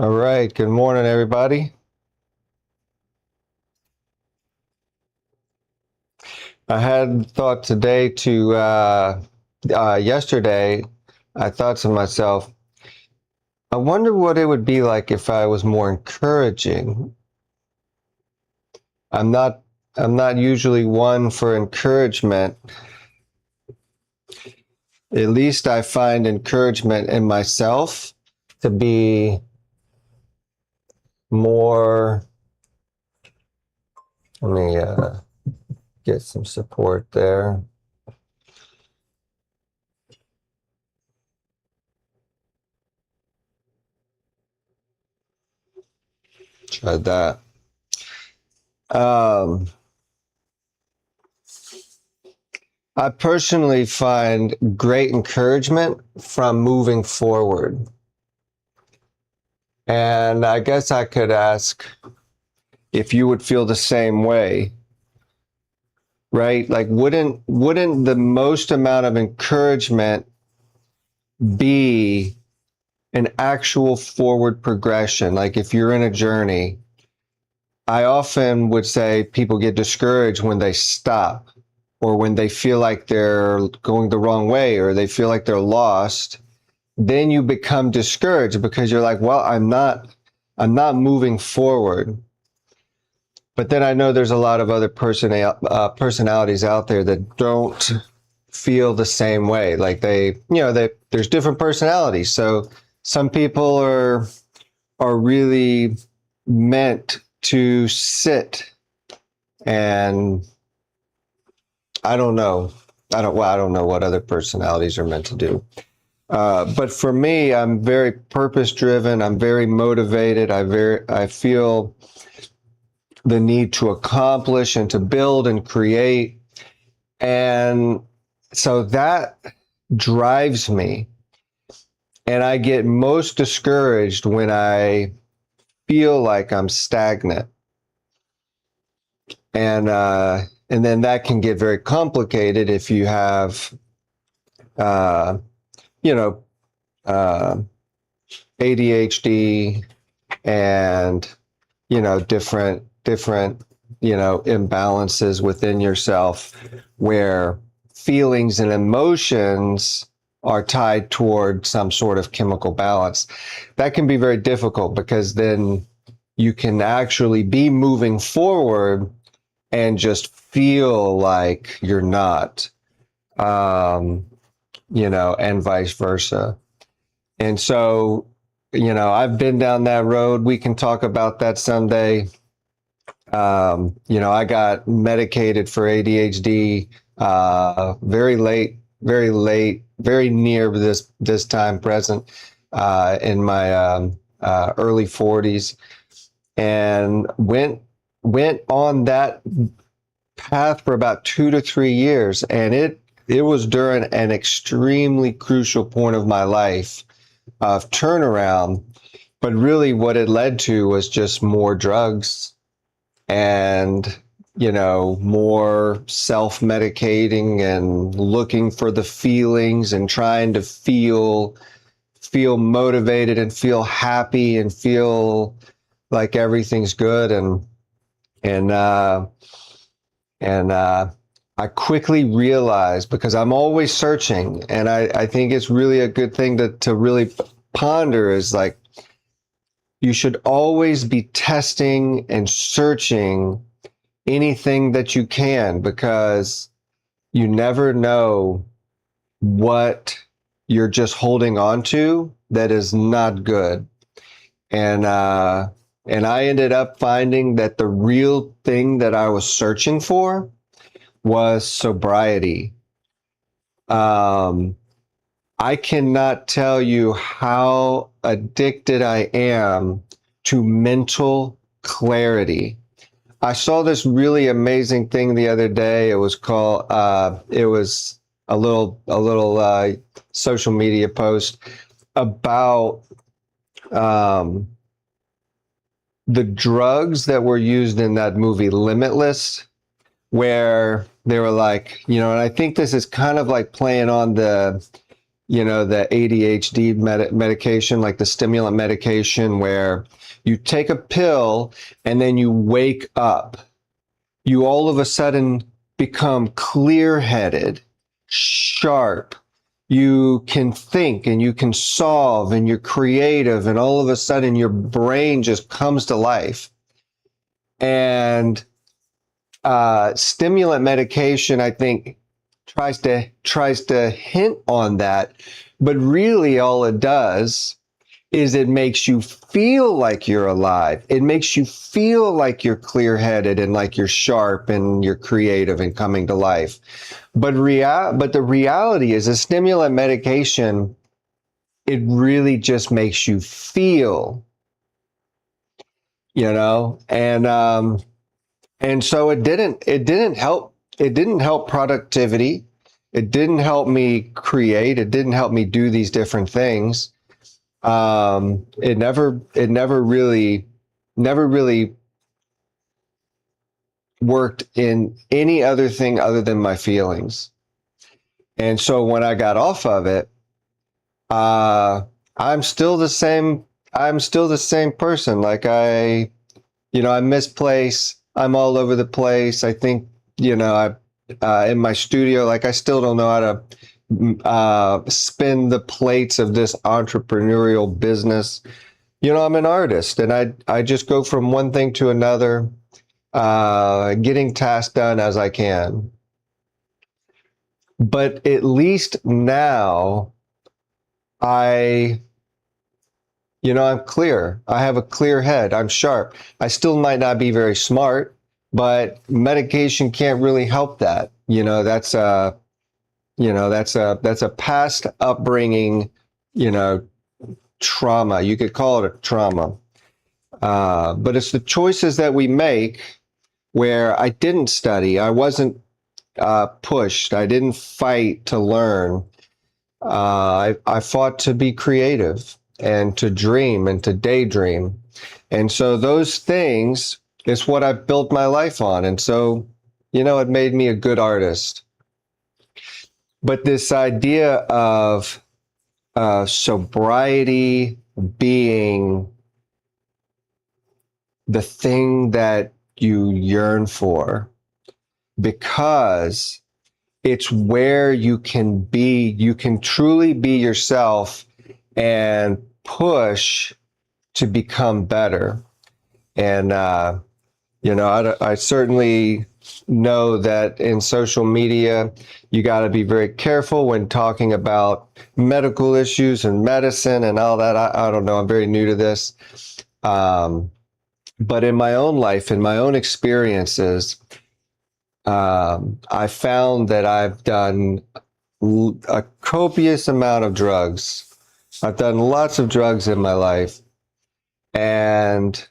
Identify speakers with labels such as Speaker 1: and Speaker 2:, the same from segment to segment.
Speaker 1: All right. Good morning, everybody. I had thought today yesterday, I thought to myself, I wonder what it would be like if I was more encouraging. I'm not, I'm not usually one for encouragement. At least I find encouragement in myself to be more, let me get some support there. Try that. Um, I personally find great encouragement from moving forward. And I guess I could ask if you would feel the same way, right? Like wouldn't the most amount of encouragement be an actual forward progression? Like if you're in a journey, I often would say people get discouraged when they stop or when they feel like they're going the wrong way or they feel like they're lost. Then you become discouraged because you're like, well, I'm not moving forward. But then I know there's a lot of other personalities out there that don't feel the same way. Like there's different personalities. So some people are really meant to sit, and I don't know. I don't know what other personalities are meant to do. But for me, I'm very purpose driven. I'm very motivated. I feel the need to accomplish and to build and create. And so that drives me. And I get most discouraged when I feel like I'm stagnant. And then that can get very complicated if you have, uh, you know, uh, ADHD and, different, imbalances within yourself where feelings and emotions are tied toward some sort of chemical balance. That can be very difficult because then you can actually be moving forward and just feel like you're not, and vice versa. And so, I've been down that road. We can talk about that someday. I got medicated for ADHD very late, very near this time present in my early 40s, and went on that path for about 2 to 3 years, and it was during an extremely crucial point of my life of turnaround. But really, what it led to was just more drugs and more self-medicating and looking for the feelings and trying to feel motivated and feel happy and feel like everything's good. And I quickly realized, because I'm always searching, and I think it's really a good thing to really ponder, is like you should always be testing and searching anything that you can, because you never know what you're just holding on to that is not good. And I ended up finding that the real thing that I was searching for was sobriety. I cannot tell you how addicted I am to mental clarity. I saw this really amazing thing the other day. It was called, it was a little social media post about the drugs that were used in that movie Limitless, where they were like, and I think this is kind of like playing on the the ADHD medication, like the stimulant medication, where you take a pill and then you wake up. You all of a sudden become clear-headed, sharp. You can think and you can solve and you're creative, and all of a sudden your brain just comes to life. And stimulant medication, I think, tries to hint on that, but really all it does is it makes you feel like you're alive. It makes you feel like you're clear-headed and like you're sharp and you're creative and coming to life. But the reality is, a stimulant medication, it really just makes you feel, and so it didn't help productivity. It didn't help me create. It didn't help me do these different things. It never really worked in any other thing other than my feelings. And so when I got off of it, I'm still the same. I'm still the same person. Like I misplace. I'm all over the place. I think, in my studio, like I still don't know how to spin the plates of this entrepreneurial business. I'm an artist, and I just go from one thing to another, getting tasks done as I can. But at least now I'm clear. I have a clear head. I'm sharp. I still might not be very smart, but medication can't really help that. That's a past upbringing, trauma. You could call it a trauma. But it's the choices that we make, where I didn't study. I wasn't pushed. I didn't fight to learn. I fought to be creative and to dream and to daydream. And so those things is what I've built my life on. And so, it made me a good artist. But this idea of sobriety being the thing that you yearn for, because it's where you can truly be yourself and push to become better. And, I certainly know that in social media, you got to be very careful when talking about medical issues and medicine and all that. I don't know. I'm very new to this. But in my own life, in my own experiences, I found that I've done a copious amount of drugs. I've done lots of drugs in my life, and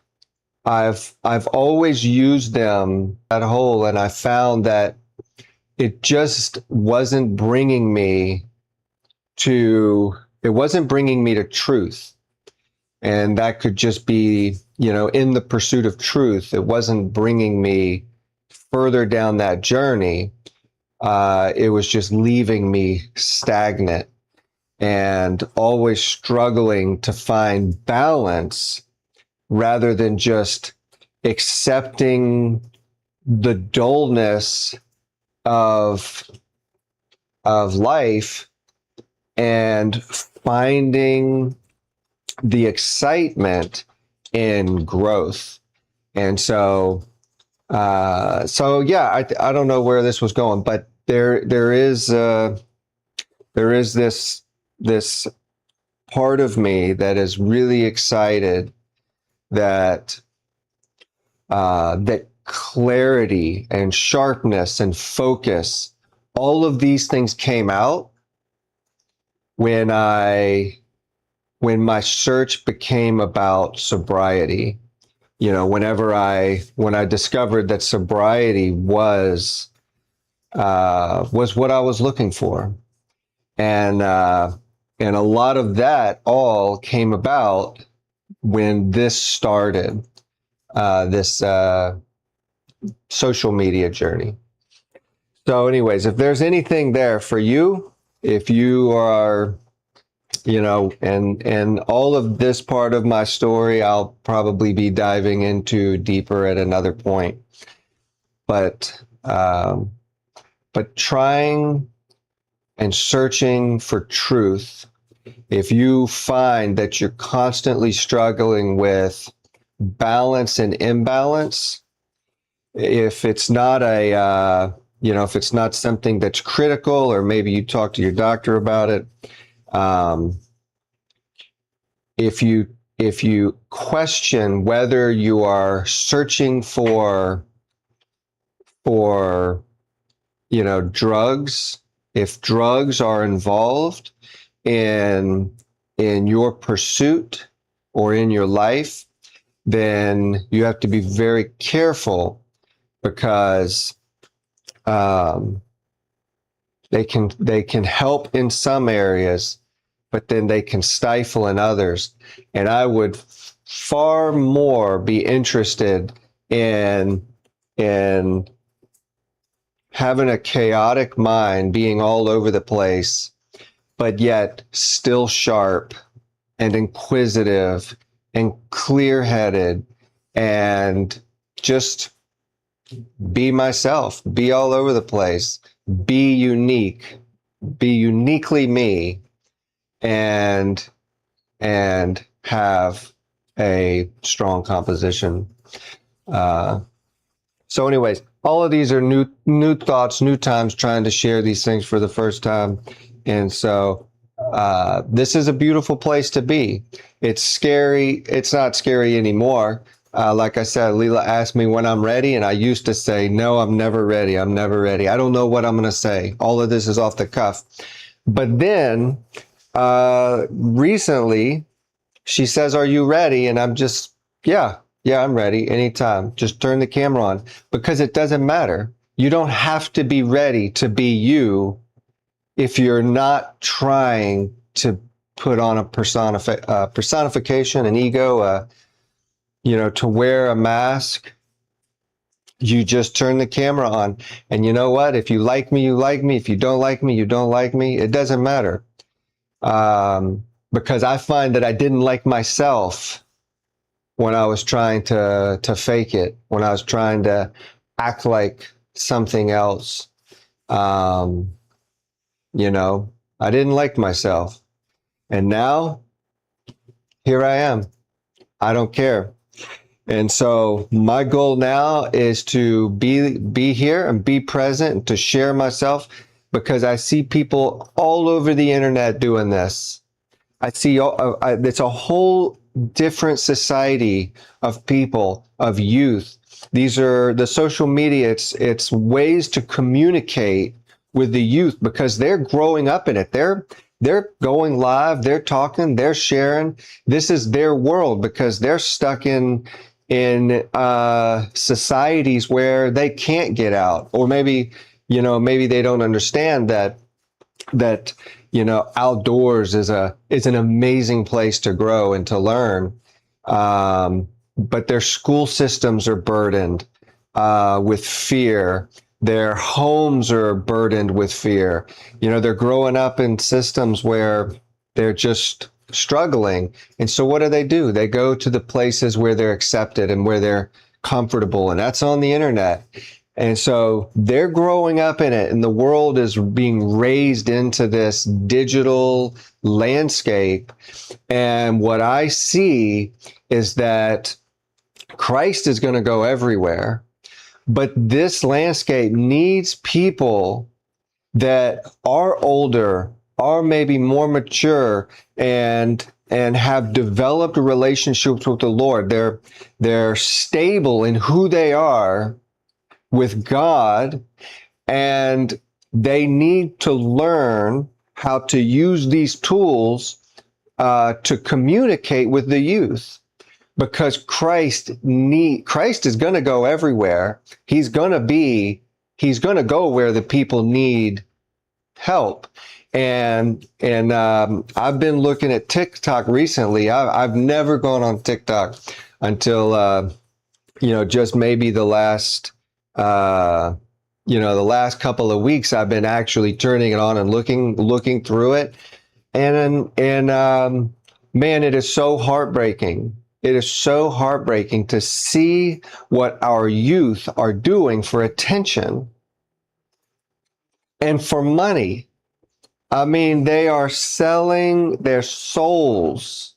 Speaker 1: I've always used them at whole, and I found that it just wasn't bringing me to truth. And that could just be, in the pursuit of truth. It wasn't bringing me further down that journey. It was just leaving me stagnant and always struggling to find balance, rather than just accepting the dullness of life and finding the excitement in growth. And so yeah, I don't know where this was going, but there is this part of me that is really excited that clarity and sharpness and focus, all of these things came out when my search became about sobriety. When I discovered that sobriety was what I was looking for. And a lot of that all came about when this started, this social media journey. So anyways, if there's anything there for you, if you are and all of this part of my story, I'll probably be diving into deeper at another point. But trying and searching for truth, if you find that you're constantly struggling with balance and imbalance, if it's not if it's not something that's critical, or maybe you talk to your doctor about it, if you question whether you are searching for drugs, if drugs are involved in your pursuit or in your life, then you have to be very careful, because they can help in some areas, but then they can stifle in others. And I would far more be interested in having a chaotic mind, being all over the place, but yet still sharp and inquisitive and clear-headed, and just be myself, be all over the place, be unique, be uniquely me, and have a strong composition. So anyways, all of these are new thoughts, new times, trying to share these things for the first time. And so this is a beautiful place to be. It's scary. It's not scary anymore. Like I said, Leela asked me when I'm ready, and I used to say, no, I'm never ready. I'm never ready. I don't know what I'm going to say. All of this is off the cuff. But then recently, she says, are you ready? And I'm just, yeah, I'm ready anytime. Just turn the camera on, because it doesn't matter. You don't have to be ready to be you if you're not trying to put on a personification, an ego, to wear a mask. You just turn the camera on. And you know what? If you like me, you like me. If you don't like me, you don't like me. It doesn't matter. Because I find that I didn't like myself when I was trying to fake it, when I was trying to act like something else. I didn't like myself. And now, here I am. I don't care. And so my goal now is to be here and be present and to share myself, because I see people all over the internet doing this. I see it's a whole different society of people, of youth. These are the social media. It's ways to communicate with the youth, because they're growing up in it. They're going live, they're talking, they're sharing. This is their world, because they're stuck in societies where they can't get out, or maybe they don't understand that outdoors is an amazing place to grow and to learn. But their school systems are burdened with fear. Their homes are burdened with fear. They're growing up in systems where they're just struggling. And so what do? They go to the places where they're accepted and where they're comfortable, and that's on the internet. And so they're growing up in it, and the world is being raised into this digital landscape. And what I see is that Christ is going to go everywhere, but this landscape needs people that are older, are maybe more mature, and have developed relationships with the Lord. They're stable in who they are with God, and they need to learn how to use these tools to communicate with the youth, because Christ is going to go everywhere. He's going to go where the people need help. And I've been looking at TikTok recently. I've never gone on TikTok until just maybe the last couple of weeks. I've been actually turning it on and looking through it. Man, it is so heartbreaking. It is so heartbreaking to see what our youth are doing for attention and for money. I mean, they are selling their souls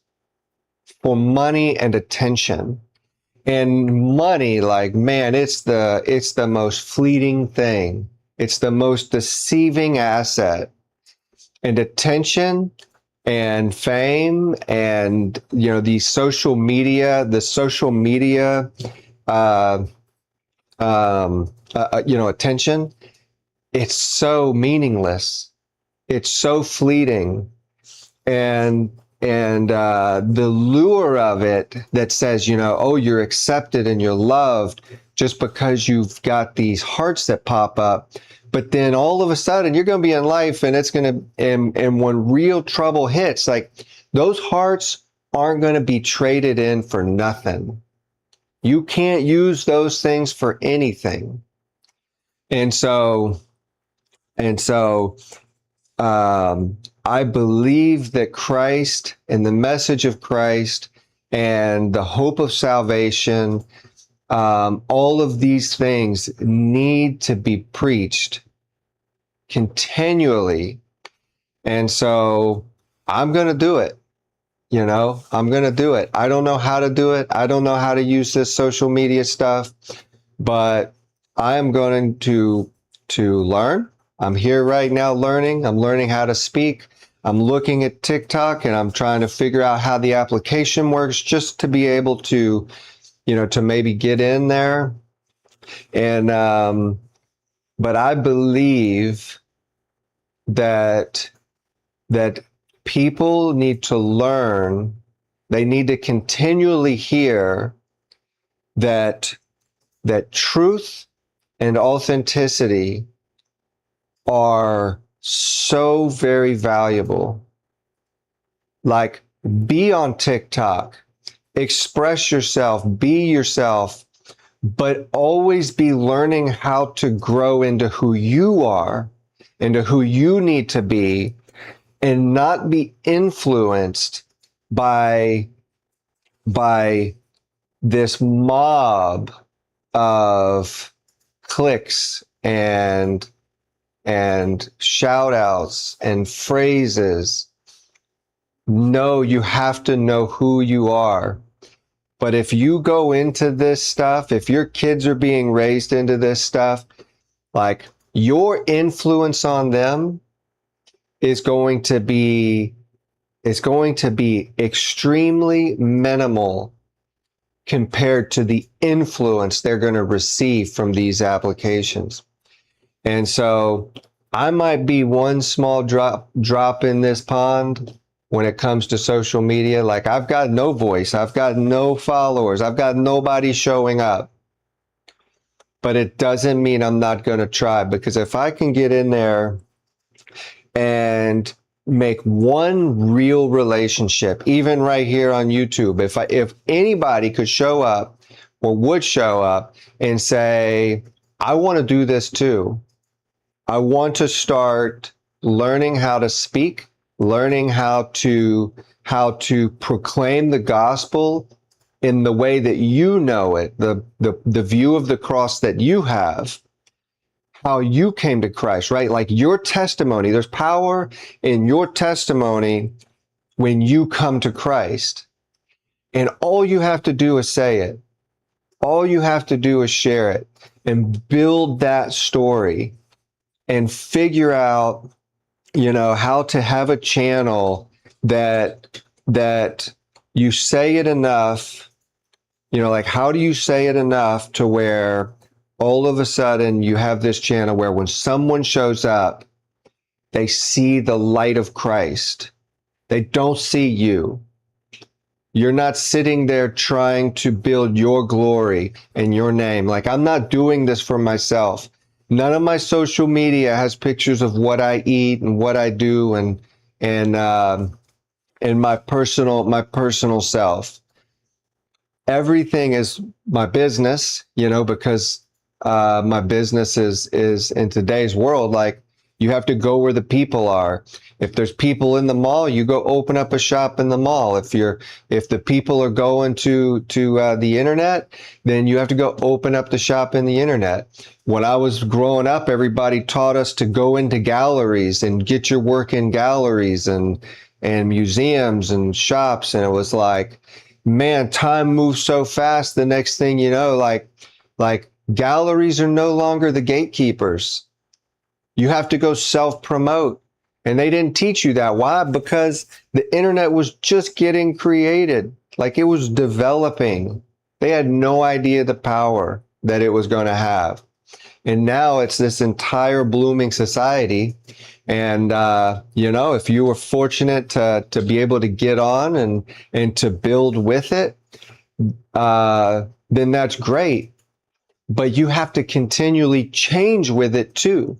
Speaker 1: for money and attention. And money, like, man, it's the most fleeting thing. It's the most deceiving asset. And attention and fame and the social media uh, attention, it's so meaningless. It's so fleeting. And the lure of it that says, oh, you're accepted and you're loved just because you've got these hearts that pop up. But then all of a sudden you're going to be in life and it's going to, and when real trouble hits, like, those hearts aren't going to be traded in for nothing. You can't use those things for anything. And so, and so, I believe that Christ and the message of Christ and the hope of salvation, all of these things need to be preached continually. And so I'm going to do it. I'm going to do it. I don't know how to do it. I don't know how to use this social media stuff, but I am going to learn. I'm here right now learning. I'm learning how to speak. I'm looking at TikTok and I'm trying to figure out how the application works just to be able to, to maybe get in there. And, but I believe that people need to learn, they need to continually hear that truth and authenticity are so very valuable. Like, be on TikTok, express yourself, be yourself, but always be learning how to grow into who you are, into who you need to be, and not be influenced by this mob of clicks and shout outs and phrases. No, you have to know who you are. But if you go into this stuff, if your kids are being raised into this stuff, like, your influence on them is going to be extremely minimal compared to the influence they're going to receive from these applications. And so I might be one small drop in this pond when it comes to social media. Like, I've got no voice, I've got no followers, I've got nobody showing up. But it doesn't mean I'm not going to try, because if I can get in there and make one real relationship, even right here on YouTube, if anybody could show up or would show up and say, I want to do this too. I want to start learning how to speak, learning how to proclaim the gospel in the way that you know it, the view of the cross that you have, how you came to Christ, right? Like, your testimony, there's power in your testimony when you come to Christ. And all you have to do is say it. All you have to do is share it and build that story and figure out, how to have a channel that you say it enough, like, how do you say it enough to where all of a sudden you have this channel where when someone shows up, they see the light of Christ. They don't see you. You're not sitting there trying to build your glory and your name. Like, I'm not doing this for myself. None of my social media has pictures of what I eat and what I do and my personal self. Everything is my business, because my business is in today's world. Like, You have to go where the people are. If there's people in the mall, you go open up a shop in the mall. If the people are going to the internet, then you have to go open up the shop in the internet. When I was growing up, everybody taught us to go into galleries and get your work in galleries and museums and shops. And it was like, man, time moves so fast. The next thing you know, like galleries are no longer the gatekeepers. You have to go self-promote. And they didn't teach you that. Why? Because the internet was just getting created. Like, it was developing. They had no idea the power that it was going to have. And now it's this entire blooming society. And, if you were fortunate to be able to get on and to build with it, then that's great. But you have to continually change with it too.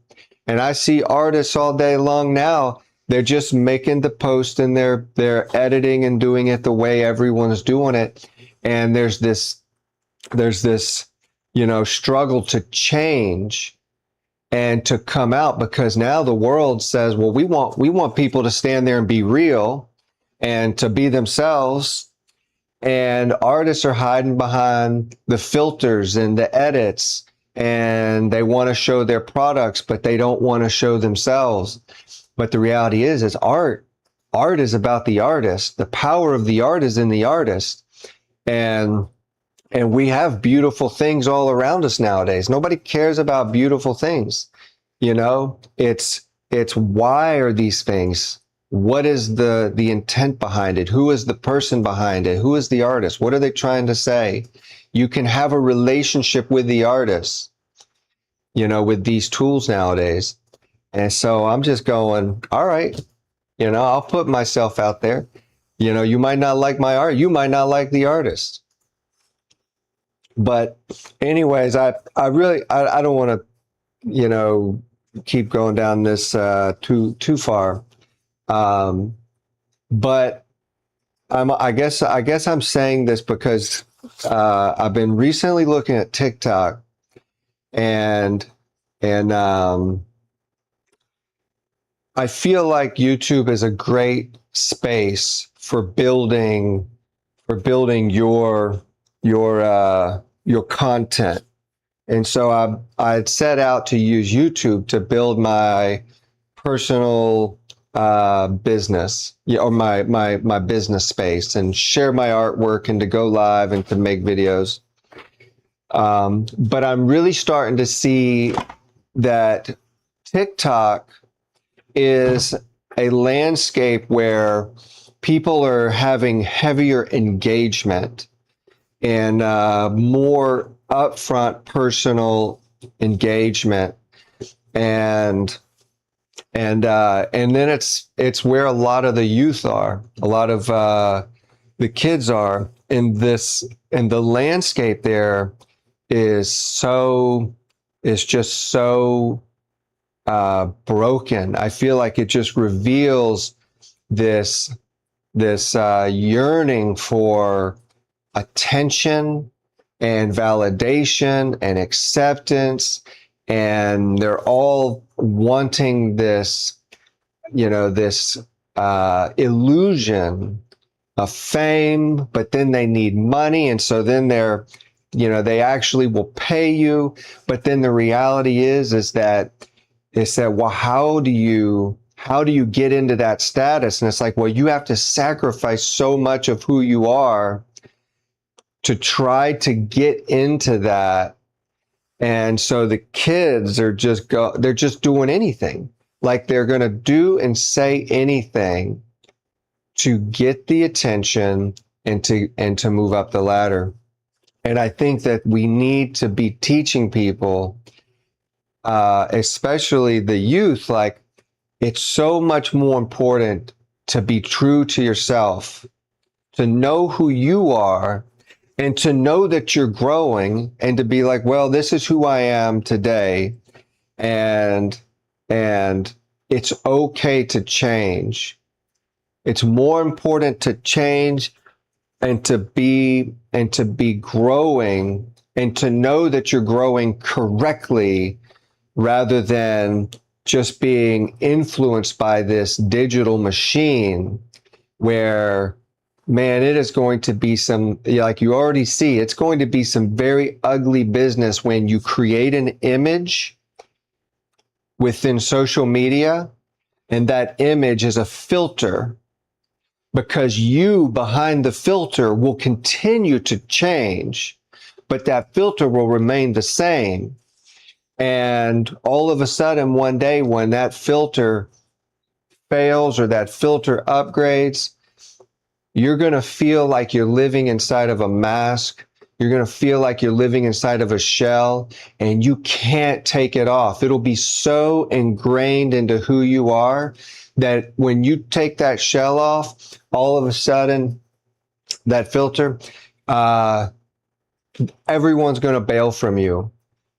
Speaker 1: And I see artists all day long now, they're just making the post and they're editing and doing it the way everyone's doing it. And there's this, struggle to change and to come out, because now the world says, well, we want people to stand there and be real and to be themselves. And artists are hiding behind the filters and the edits, and they want to show their products, but they don't want to show themselves. But the reality is art is about the artist. The power of the art is in the artist. And we have beautiful things all around us nowadays. Nobody cares about beautiful things. It's why are these things? What is the intent behind it? Who is the person behind it? Who is the artist? What are they trying to say? You can have a relationship with the artist, with these tools nowadays. And so I'm just going, all right, I'll put myself out there. You might not like my art. You might not like the artist. But anyways, I don't want to, keep going down this too far. But I guess I'm saying this because I've been recently looking at TikTok, and I feel like YouTube is a great space for building your content. And so I had set out to use YouTube to build my personal business, or my business space, and share my artwork and to go live and to make videos. But I'm really starting to see that TikTok is a landscape where people are having heavier engagement and more upfront personal engagement, and then it's where a lot of the youth are, a lot of the kids are in this, and the landscape there is just so broken. I feel like it just reveals this yearning for attention and validation and acceptance, and they're all wanting this illusion of fame, but then they need money, and so then they actually will pay you, but then the reality is that well, how do you get into that status? And it's like, well, you have to sacrifice so much of who you are to try to get into that. And so the kids are they're just doing anything. Like, they're going to do and say anything to get the attention and to move up the ladder. And I think that we need to be teaching people, especially the youth, like, it's so much more important to be true to yourself, to know who you are, and to know that you're growing, and to be like, well, this is who I am today, and it's okay to change. It's more important to change and to be growing, and to know that you're growing correctly, rather than just being influenced by this digital machine where, man, it is going to be some, like you already see, it's going to be some very ugly business when you create an image within social media and that image is a filter, because you behind the filter will continue to change, but that filter will remain the same. And all of a sudden, one day, when that filter fails or that filter upgrades, you're going to feel like you're living inside of a mask. You're going to feel like you're living inside of a shell, and you can't take it off. It'll be so ingrained into who you are that when you take that shell off, all of a sudden, that filter, everyone's going to bail from you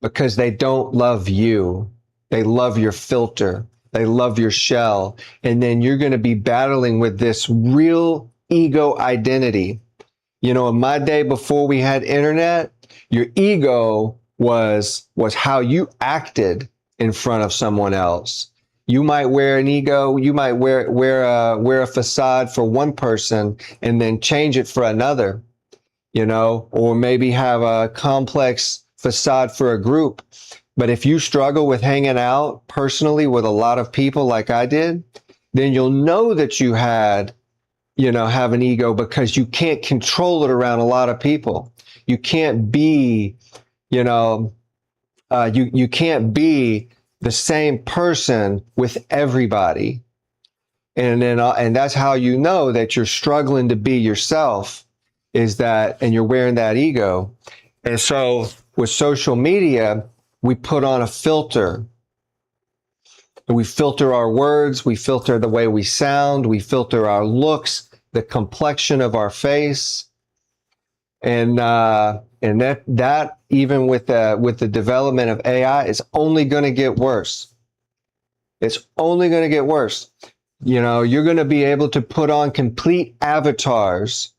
Speaker 1: because they don't love you. They love your filter. They love your shell. And then you're going to be battling with this real ego identity. You know, in my day before we had internet, your ego was how you acted in front of someone else. You might wear an ego, you might wear a facade for one person and then change it for another, you know, or maybe have a complex facade for a group. But if you struggle with hanging out personally with a lot of people like I did, then you'll know that you have an ego, because you can't control it around a lot of people. You can't be, you can't be the same person with everybody. And that's how you know that you're struggling to be yourself, and you're wearing that ego. And so with social media, we put on a filter. We filter our words, we filter the way we sound, we filter our looks, the complexion of our face. And that even with the development of AI is only going to get worse. It's only going to get worse. You know, you're going to be able to put on complete avatars,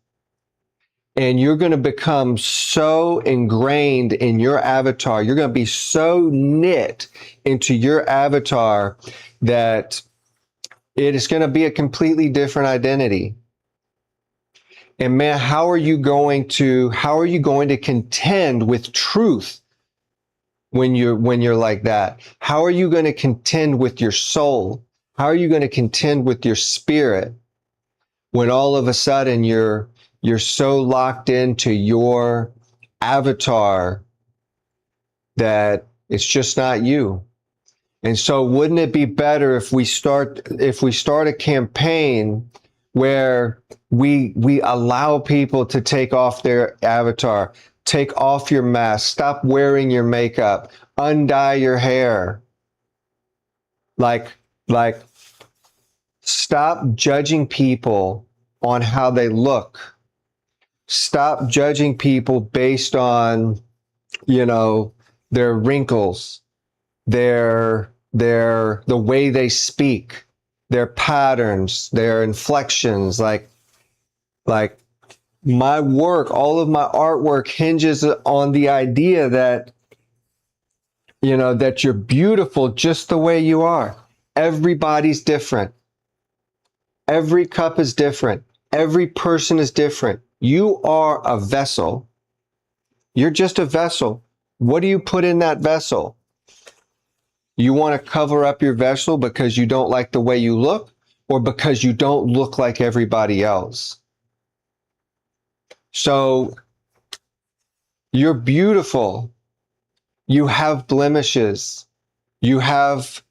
Speaker 1: and you're going to become so ingrained in your avatar. You're going to be so knit into your avatar that it is going to be a completely different identity. And man, how are you going to contend with truth when you're like that? How are you going to contend with your soul? How are you going to contend with your spirit when all of a sudden you're so locked into your avatar that it's just not you? And so wouldn't it be better if we start a campaign where we allow people to take off their avatar, take off your mask, stop wearing your makeup, undye your hair, like stop judging people on how they look. Stop judging people based on, their wrinkles, the way they speak, their patterns, their inflections. Like my work, all of my artwork hinges on the idea that, that you're beautiful just the way you are. Everybody's different. Every cup is different. Every person is different. You are a vessel. You're just a vessel. What do you put in that vessel? You want to cover up your vessel because you don't like the way you look, or because you don't look like everybody else? So you're beautiful. You have blemishes. You have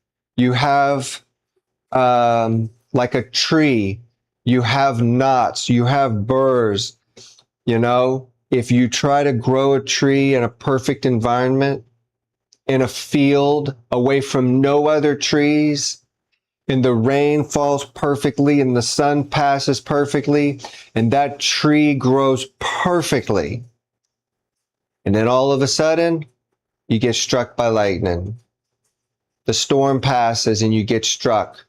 Speaker 1: like a tree. You have knots. You have burrs. If you try to grow a tree in a perfect environment, in a field away from no other trees, and the rain falls perfectly and the sun passes perfectly, and that tree grows perfectly, and then all of a sudden you get struck by lightning. The storm passes and you get struck,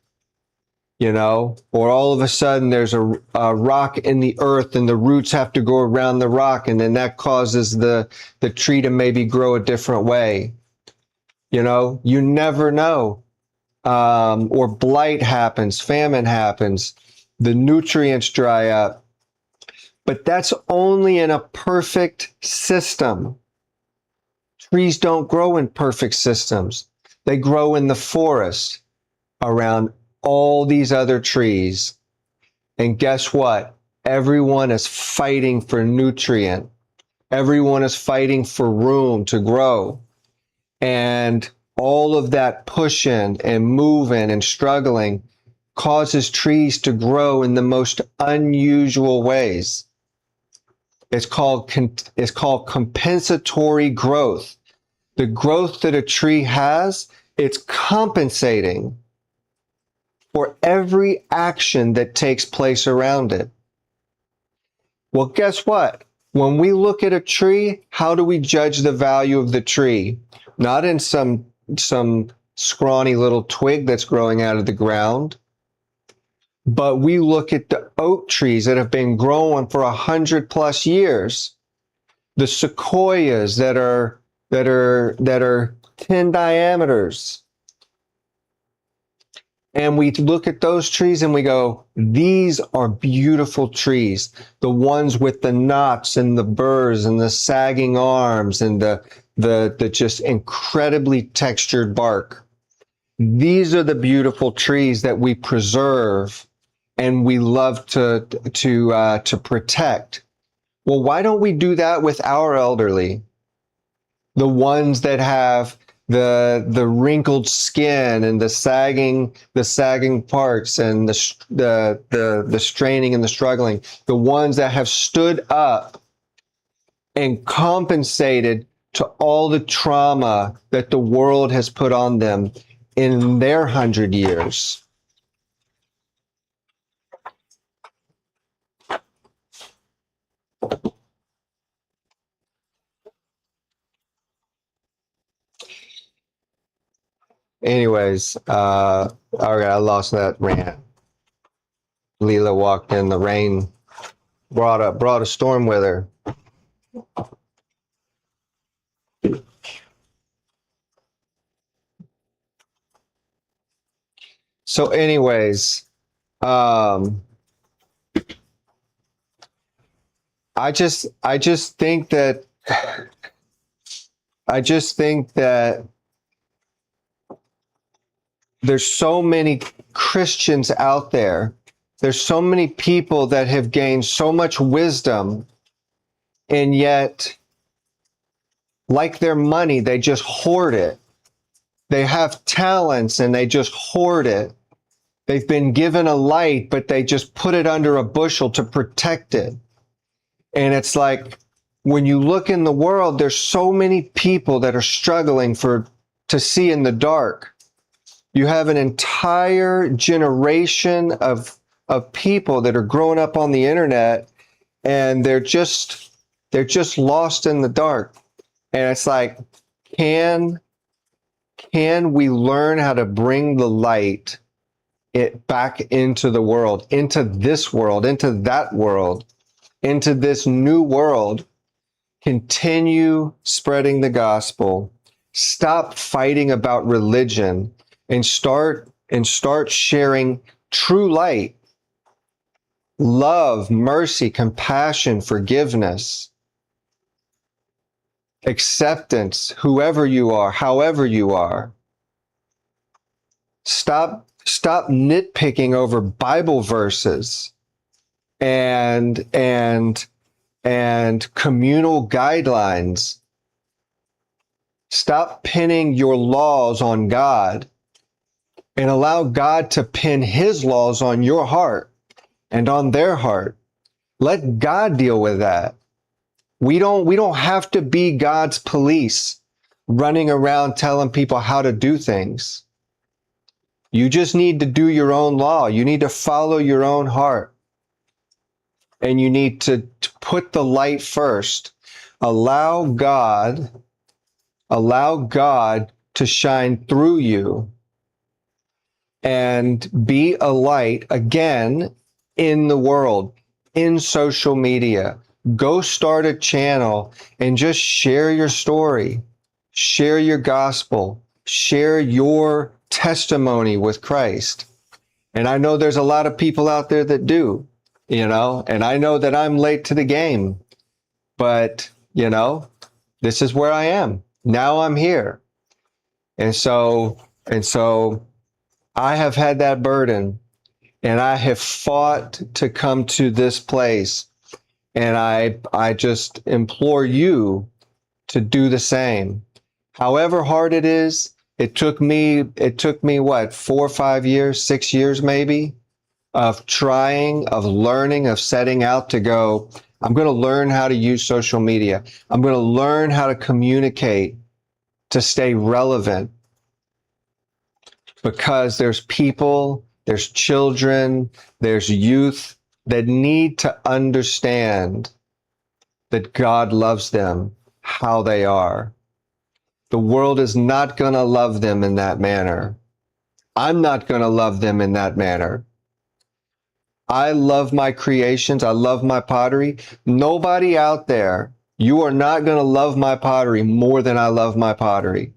Speaker 1: or all of a sudden there's a rock in the earth and the roots have to go around the rock, and then that causes the tree to maybe grow a different way. You never know. or blight happens, famine happens, the nutrients dry up. But that's only in a perfect system. Trees don't grow in perfect systems. They grow in the forest around all these other trees. And guess what? Everyone is fighting for nutrient. Everyone is fighting for room to grow. And all of that pushing and moving and struggling causes trees to grow in the most unusual ways. It's called compensatory growth. The growth that a tree has, it's compensating for every action that takes place around it. Well, guess what? When we look at a tree, how do we judge the value of the tree? Not in some scrawny little twig that's growing out of the ground, but we look at the oak trees that have been growing for 100+ years, the sequoias that are 10 diameters. And we look at those trees and we go, these are beautiful trees. The ones with the knots and the burrs and the sagging arms and the just incredibly textured bark. These are the beautiful trees that we preserve and we love to protect. Well, why don't we do that with our elderly? The ones that have the wrinkled skin and the sagging parts and the straining and the struggling, the ones that have stood up and compensated to all the trauma that the world has put on them in their 100 years. Anyways, all right, I lost that rant. Leela walked in, the rain brought a storm with her. So anyways, I just think that there's so many Christians out there. There's so many people that have gained so much wisdom, and yet, like their money, they just hoard it. They have talents and they just hoard it. They've been given a light, but they just put it under a bushel to protect it. And it's like, when you look in the world, there's so many people that are struggling to see in the dark. You have an entire generation of people that are growing up on the internet, and they're just lost in the dark. And it's like, can we learn how to bring the light back into the world, into this world, into that world, into this new world? Continue spreading the gospel. Stop fighting about religion and start sharing true light, love, mercy, compassion, forgiveness, acceptance, whoever you are, however you are. Stop nitpicking over Bible verses and communal guidelines. Stop pinning your laws on God and allow God to pin his laws on your heart and on their heart. Let God deal with that. We don't have to be God's police running around telling people how to do things. You just need to do your own law. You need to follow your own heart. And you need to put the light first. Allow God to shine through you and be a light again in the world, in social media. Go start a channel and just share your story, share your gospel, share your testimony with Christ. And I know there's a lot of people out there that do, and I know that I'm late to the game, but, this is where I am. Now I'm here. And so I have had that burden, and I have fought to come to this place. And I just implore you to do the same. However hard it is, it took me what, 4 or 5 years, 6 years maybe, of trying, of learning, of setting out to go, I'm going to learn how to use social media. I'm going to learn how to communicate to stay relevant, because there's people, there's children, there's youth that need to understand that God loves them how they are. The world is not going to love them in that manner. I'm not going to love them in that manner. I love my creations. I love my pottery. Nobody out there, you are not going to love my pottery more than I love my pottery.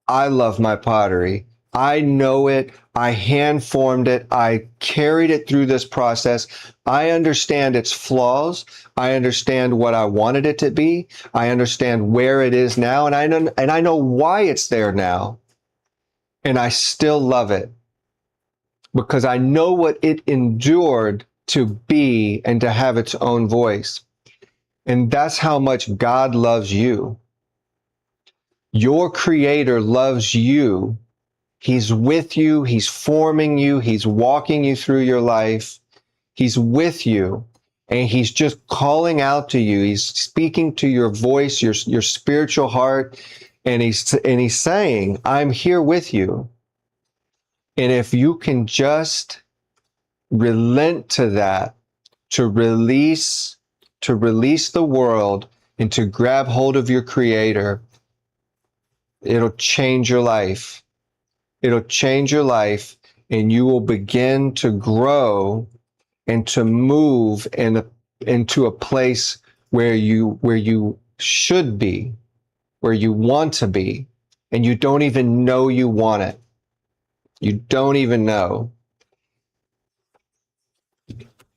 Speaker 1: I love my pottery. I know it. I hand formed it. I carried it through this process. I understand its flaws. I understand what I wanted it to be. I understand where it is now, and I know why it's there now. And I still love it, because I know what it endured to be and to have its own voice. And that's how much God loves you. Your Creator loves you. He's with you. He's forming you. He's walking you through your life. He's with you, and he's just calling out to you. He's speaking to your voice, your spiritual heart, and he's saying, I'm here with you. And if you can just relent to that, to release the world and to grab hold of your Creator, it'll change your life. It'll change your life, and you will begin to grow and to move into a place where you should be, where you want to be, and you don't even know you want it. You don't even know.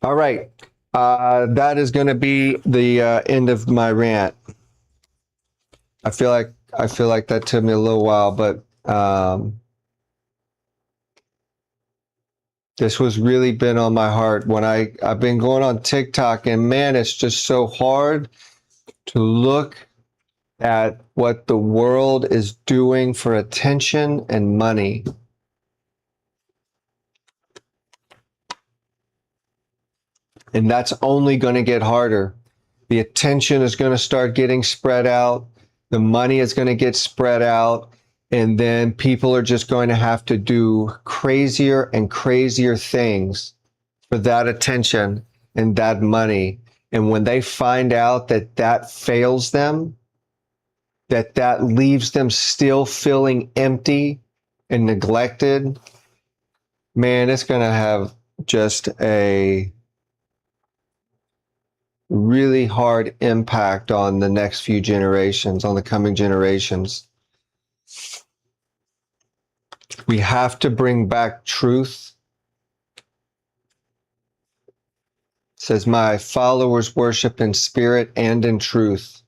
Speaker 1: All right. That is going to be the end of my rant. I feel like that took me a little while, but this was really been on my heart when I've been going on TikTok, and man, it's just so hard to look at what the world is doing for attention and money. And that's only going to get harder. The attention is going to start getting spread out. The money is going to get spread out. And then people are just going to have to do crazier and crazier things for that attention and that money. And when they find out that that fails them, that leaves them still feeling empty and neglected, man, it's going to have just a really hard impact on the next few generations, on the coming generations. We have to bring back truth. It says, my followers worship in spirit and in truth.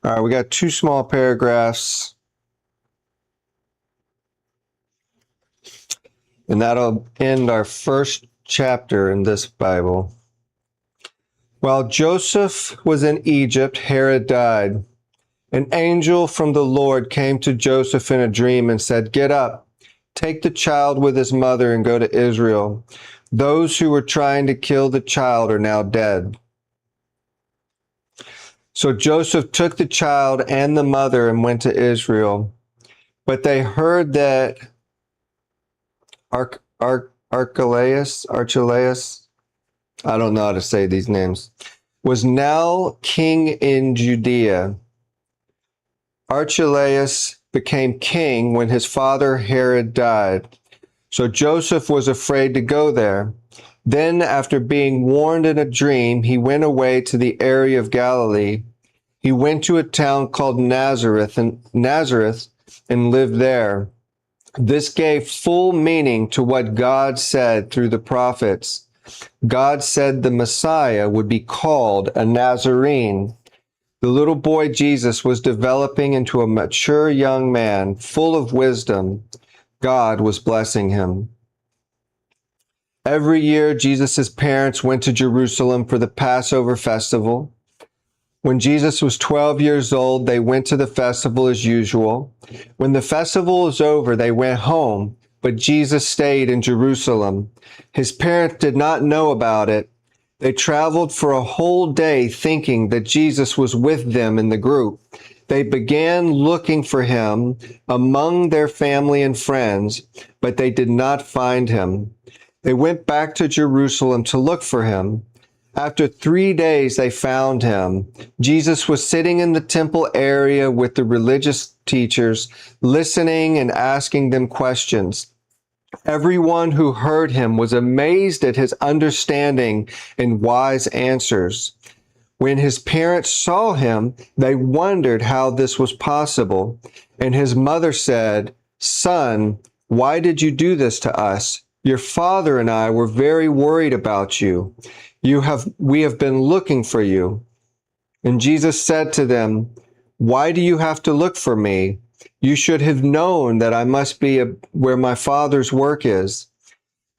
Speaker 1: All right, we got 2 small paragraphs, and that'll end our first chapter in this Bible. While Joseph was in Egypt, Herod died. An angel from the Lord came to Joseph in a dream and said, get up, take the child with his mother and go to Israel. Those who were trying to kill the child are now dead. So Joseph took the child and the mother and went to Israel. But they heard that Archelaus, I don't know how to say these names, was now king in Judea. Archelaus became king when his father Herod died. So Joseph was afraid to go there. Then, after being warned in a dream, he went away to the area of Galilee. He went to a town called Nazareth and lived there. This gave full meaning to what God said through the prophets. God said the Messiah would be called a Nazarene. The little boy Jesus was developing into a mature young man, full of wisdom. God was blessing him. Every year, Jesus' parents went to Jerusalem for the Passover festival. When Jesus was 12 years old, they went to the festival as usual. When the festival was over, they went home, but Jesus stayed in Jerusalem. His parents did not know about it. They traveled for a whole day thinking that Jesus was with them in the group. They began looking for him among their family and friends, but they did not find him. They went back to Jerusalem to look for him. After 3 days, they found him. Jesus was sitting in the temple area with the religious teachers, listening and asking them questions. Everyone who heard him was amazed at his understanding and wise answers. When his parents saw him, they wondered how this was possible. And his mother said, "Son, why did you do this to us? Your father and I were very worried about you. We have been looking for you." And Jesus said to them, "Why do you have to look for me? You should have known that I must be where my Father's work is."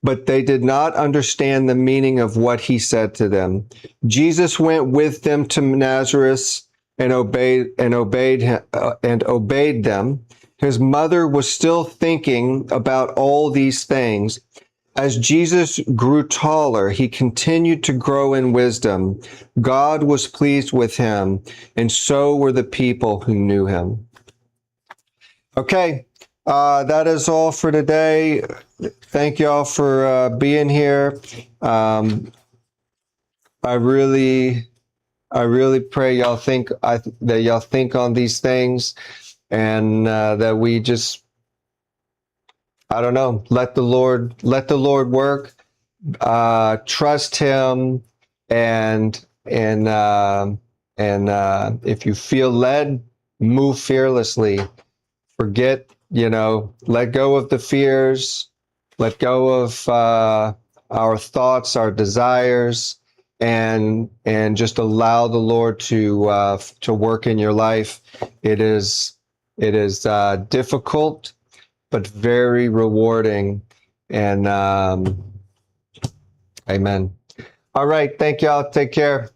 Speaker 1: But they did not understand the meaning of what he said to them. Jesus went with them to Nazareth and obeyed them. His mother was still thinking about all these things. As Jesus grew taller, he continued to grow in wisdom. God was pleased with him, and so were the people who knew him. Okay, that is all for today. Thank y'all for being here. I really pray y'all that y'all think on these things, and that we just, I don't know, let the Lord work. Trust him, and if you feel led, move fearlessly. Forget, let go of the fears, let go of our thoughts, our desires, and just allow the Lord to work in your life. It is difficult, but very rewarding. And amen. All right. Thank y'all. Take care.